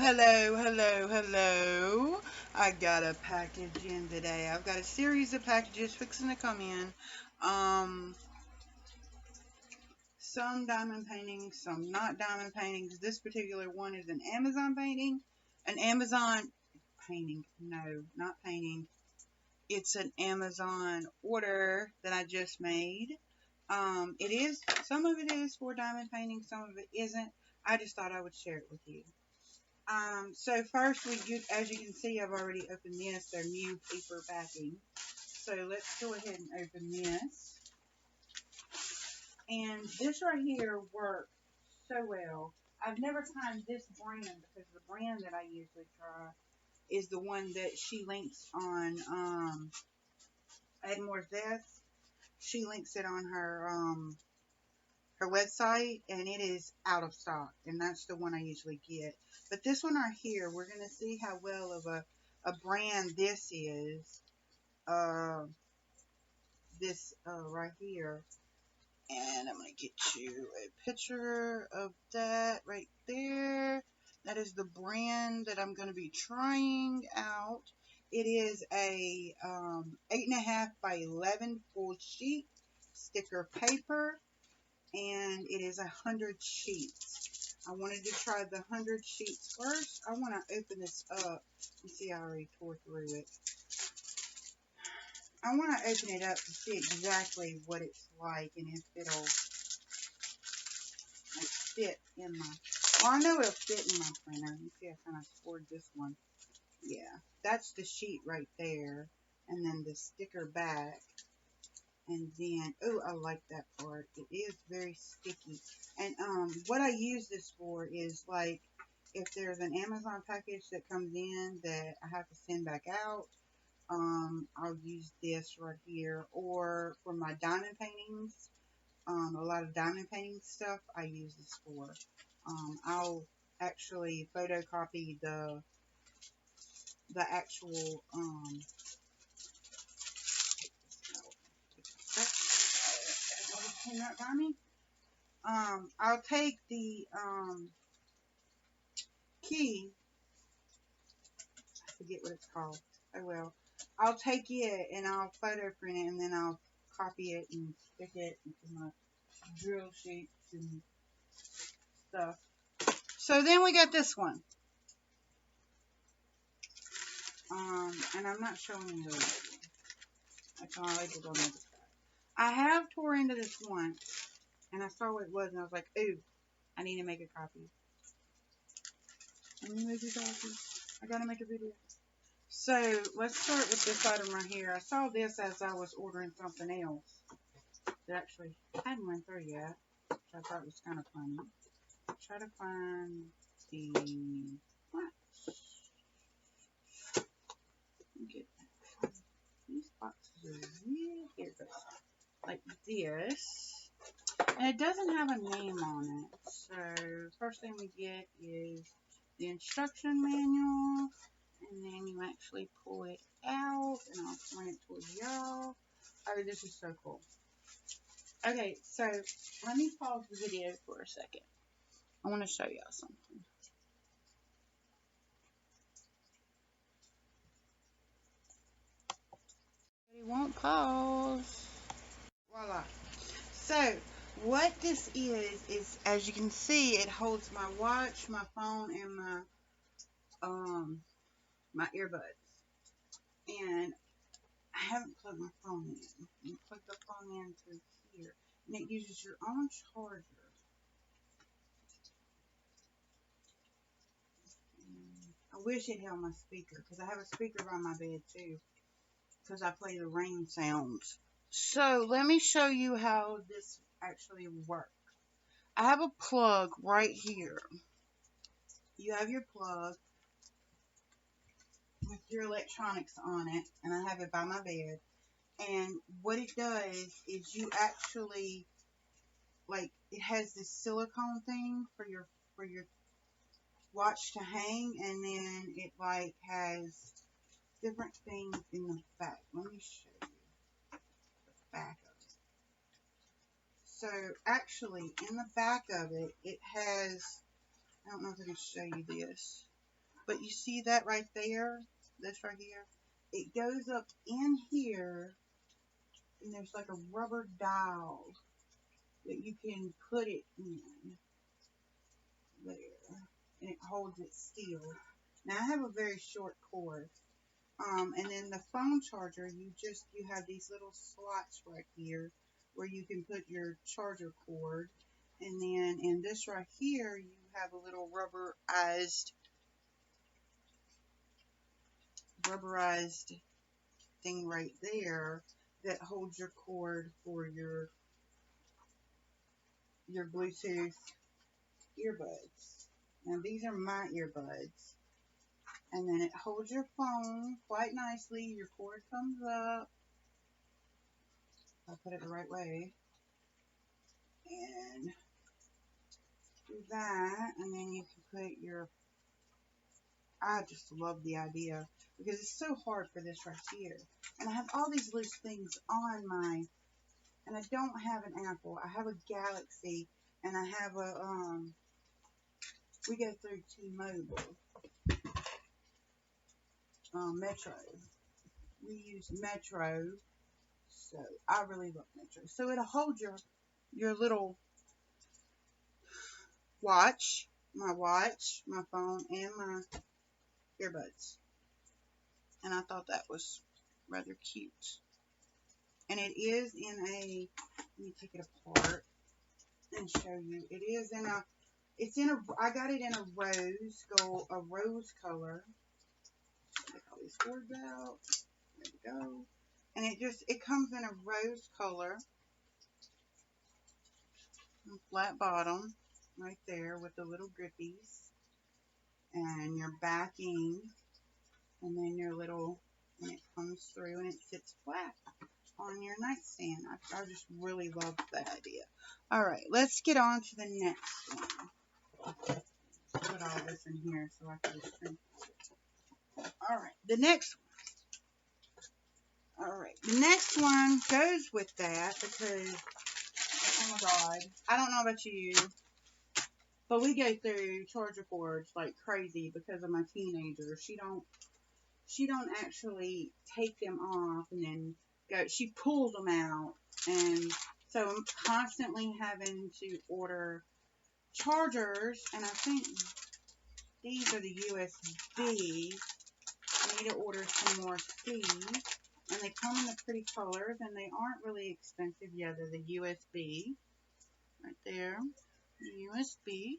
Hello. I got a package in today. I've got a series of packages fixing to come in. Um, some diamond paintings, some not diamond paintings. This particular one is an Amazon painting. An Amazon painting. No, not painting. It's an Amazon order that I just made. Some of it is for diamond painting, some of it isn't. I just thought I would share it with you. So first, as you can see, I've already opened this. They're new paper backing. So let's go ahead and open this. And this right here works so well. I've never tried this brand because the brand that I usually try is the one that she links on Edmore's Desk. She links it on her website, and it is out of stock, and that's the one I usually get. But this one right here, we're going to see how well of a brand this is. This right here, and I'm going to get you a picture of that right there. That is the brand that I'm going to be trying out. It is a 8.5 by 11 full sheet sticker paper, and it is 100 sheets. I wanted to try the 100 sheets first. I want to open this up. You see, I already tore through it. I want to open it up to see exactly what it's like and if it'll fit in my. Well, I know it'll fit in my printer. You see, I kind of scored this one. Yeah, that's the sheet right there, and then the sticker back. And then, oh, I like that part. It is very sticky. And what I use this for is like if there's an Amazon package that comes in that I have to send back out, I'll use this right here. Or for my diamond paintings, a lot of diamond painting stuff I use this for. I'll actually photocopy the actual that by me. I'll take the key. I forget what it's called. Oh well. I'll take it and I'll photo print it, and then I'll copy it and stick it into my drill sheets and stuff. So then we got this one. And I'm not showing you the label. That's all I labeled on the other side. I have tore into this once, and I saw what it was, and I was like, ooh, I need to make a copy. I gotta make a video. So let's start with this item right here. I saw this as I was ordering something else that actually hadn't went through yet, which I thought was kind of funny. Try to find the get these boxes are really here it goes. Like this. And it doesn't have a name on it. So first thing we get is the instruction manual, and then you actually pull it out, and I'll point it towards y'all. Oh, this is so cool. Okay, so let me pause the video for a second. I want to show y'all something. It won't pause. Voila. So what this is, as you can see, it holds my watch, my phone, and my earbuds. And I haven't plugged my phone in. You plug the phone in through here, and it uses your own charger. I wish it held my speaker, because I have a speaker by my bed too, because I play the rain sounds. So let me show you how this actually works. I have a plug right here. You have your plug with your electronics on it, and I have it by my bed. And what it does is you actually, like, it has this silicone thing for your watch to hang, and then it like has different things in the back. Let me show you the back of it. So actually in the back of it, it has, I don't know if I can show you this. But you see that right there? This right here? It goes up in here, and there's like a rubber dowel that you can put it in there, and it holds it still. Now I have a very short cord, and then the phone charger, you have these little slots right here where you can put your charger cord, and then in this right here you have a little rubberized thing right there that holds your cord for your Bluetooth earbuds. Now these are my earbuds, and then it holds your phone quite nicely. Your cord comes up. I'll put it the right way, and do that, and then you can put your, I just love the idea because it's so hard for this right here, and I have all these loose things on my, and I don't have an Apple. I have a Galaxy, and I have a we go through T-Mobile, Metro. We use Metro, so I really love Metro. So it'll hold your little watch, my phone, and my earbuds. And I thought that was rather cute. And it is in a, let me take it apart and show you. It is in a, I got it in a rose color. Take all these cords out. There we go. And it comes in a rose color. Flat bottom right there with the little grippies. And your backing. And then your little, and it comes through and it sits flat on your nightstand. I just really love that idea. Alright, let's get on to the next one. Put all this in here so I can just drink it. Alright, the next one. Alright, the next one goes with that because, oh my god, I don't know about you, but we go through charger cords like crazy because of my teenager. She don't actually take them off and then go. She pulls them out, and so I'm constantly having to order chargers, and I think these are the USB. I need to order some more C, and they come in the pretty colors, and they aren't really expensive. Yeah, they're the USB right there. The USB.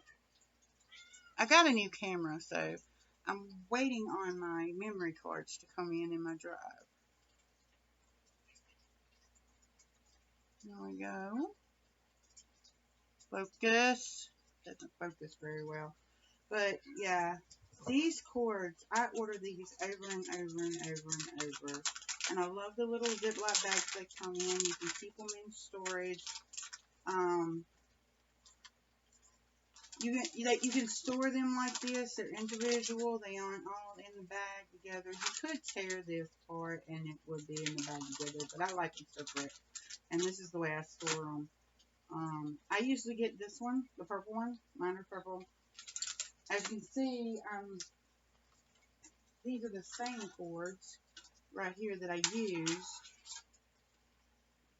I got a new camera, so I'm waiting on my memory cards to come in my drive. There we go. Focus. Doesn't focus very well. But yeah, these cords, I order these over and over and over and over. And I love the little Ziploc bags they come in. You can keep them in storage. You can store them like this. They're individual. They aren't all in the bag together. You could tear this part and it would be in the bag together, but I like them separate. And this is the way I store them. I usually get this one, the purple one. Mine are purple. As you can see, these are the same cords right here that I use.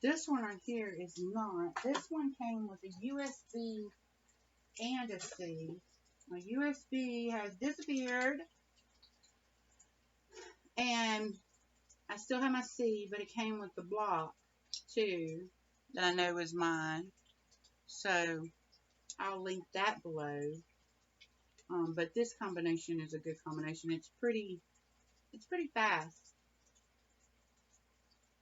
This one right here is not. This one came with a USB and a C. My USB has disappeared, and I still have my C, but it came with the block too that I know is mine. So I'll link that below. But this combination is a good combination. It's pretty fast.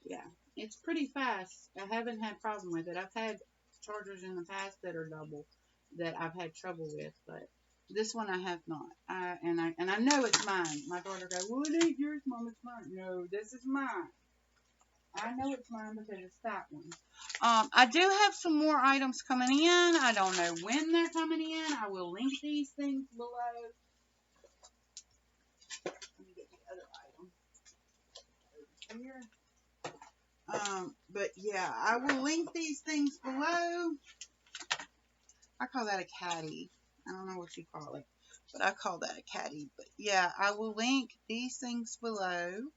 Yeah, it's pretty fast. I haven't had a problem with it. I've had chargers in the past that are double that I've had trouble with, but this one I have not. And I know it's mine. My daughter goes, "Well, it ain't yours, Mom. It's mine." No, this is mine. I know it's mine because it's that one. I do have some more items coming in. I don't know when they're coming in. I will link these things below. Let me get the other item over here. But yeah, I will link these things below. I call that a caddy. I don't know what you call it. but I call that a caddy. But yeah, I will link these things below.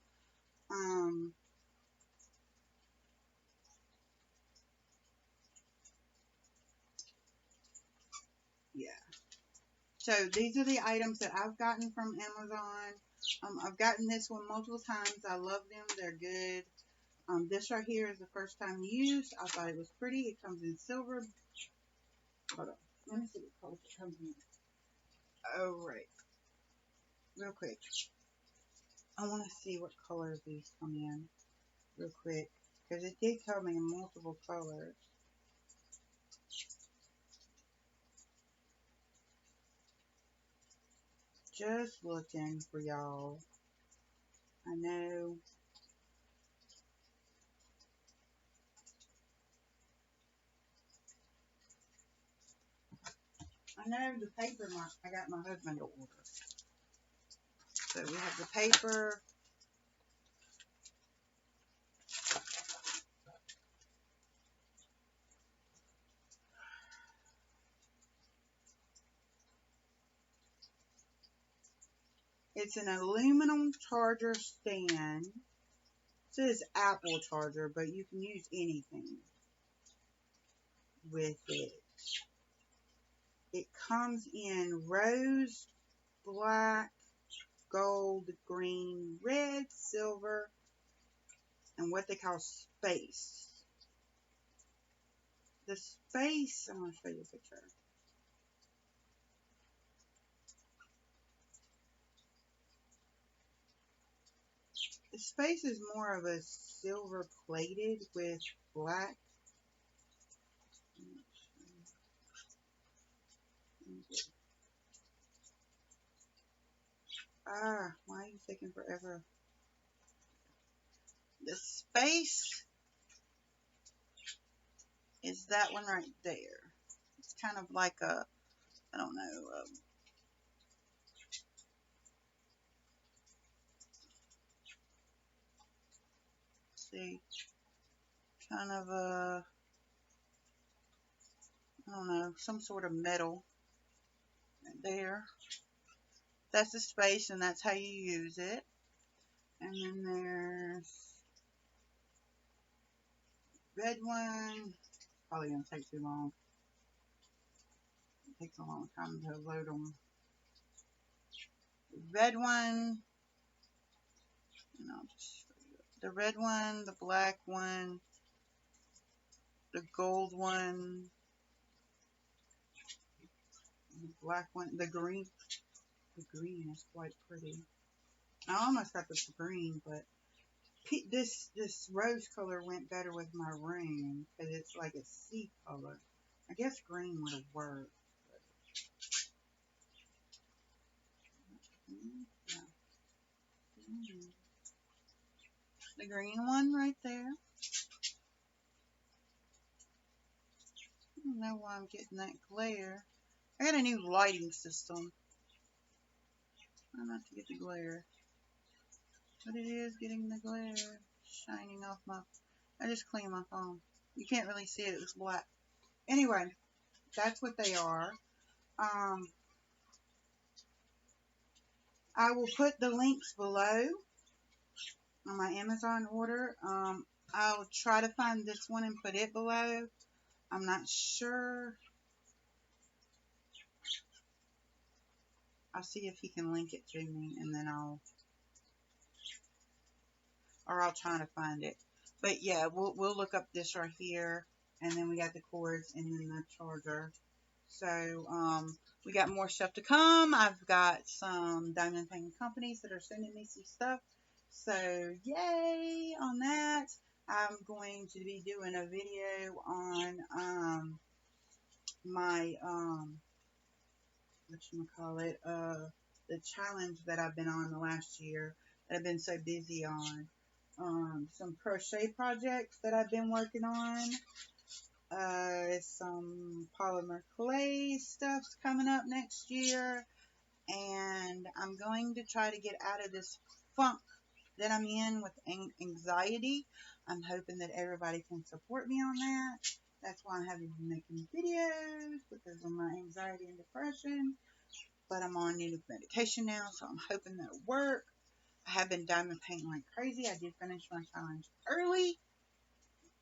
Yeah. So these are the items that I've gotten from Amazon. I've gotten this one multiple times. I love them. They're good. This right here is the first time used. I thought it was pretty. It comes in silver. Hold on. Let me see what color it comes in. Oh, right. Real quick. I want to see what colors these come in. Real quick. Because it did come in multiple colors. Just looking for y'all. I know. I know the paper I got my husband to order. So we have the paper. It's an aluminum charger stand. It says Apple charger, but you can use anything with it. It comes in rose, black, gold, green, red, silver, and what they call space. The space, I'm going to show you a picture. The space is more of a silver plated with black. Why are you taking forever? The space is that one right there. It's kind of like a, I don't know, see, kind of a, I don't know, some sort of metal right there. That's the space, and that's how you use it. And then there's red one. Probably gonna take too long. It takes a long time to load them. The red one, and I'll just show you the red one, the black one, the gold one, the black one, the green. The green is quite pretty. I almost got this green, but this rose color went better with my room because it's like a sea color. I guess green would have worked. Yeah. The green one right there. I don't know why I'm getting that glare. I got a new lighting system. Try not to get the glare. But it is getting the glare shining off my... I just cleaned my phone. You can't really see it. It's black. Anyway, that's what they are. I will put the links below on my Amazon order. I'll try to find this one and put it below. I'm not sure. I'll see if he can link it to me, and then I'll try to find it. But yeah, we'll look up this right here, and then we got the cords and then the charger. So we got more stuff to come. I've got some diamond painting companies that are sending me some stuff. So yay on that. I'm going to be doing a video on my whatchamacallit, the challenge that I've been on the last year that I've been so busy on. Some crochet projects that I've been working on. Some polymer clay stuff's coming up next year. And I'm going to try to get out of this funk that I'm in with anxiety. I'm hoping that everybody can support me on that. That's why I haven't been making videos, because of my anxiety and depression. but I'm on native medication now, so I'm hoping that'll work. I have been diamond painting like crazy. I did finish my challenge early.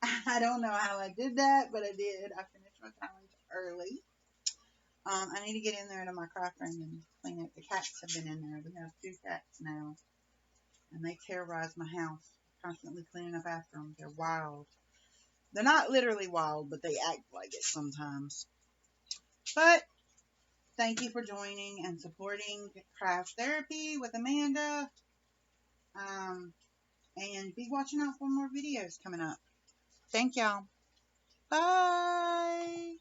I don't know how I did that, but I did. I finished my challenge early. I need to get in there to my craft room and clean it. The cats have been in there. We have 2 cats now, and they terrorize my house, constantly cleaning up after them. They're wild. They're not literally wild, but they act like it sometimes. But thank you for joining and supporting Craft Therapy with Amanda. And be watching out for more videos coming up. Thank y'all. Bye.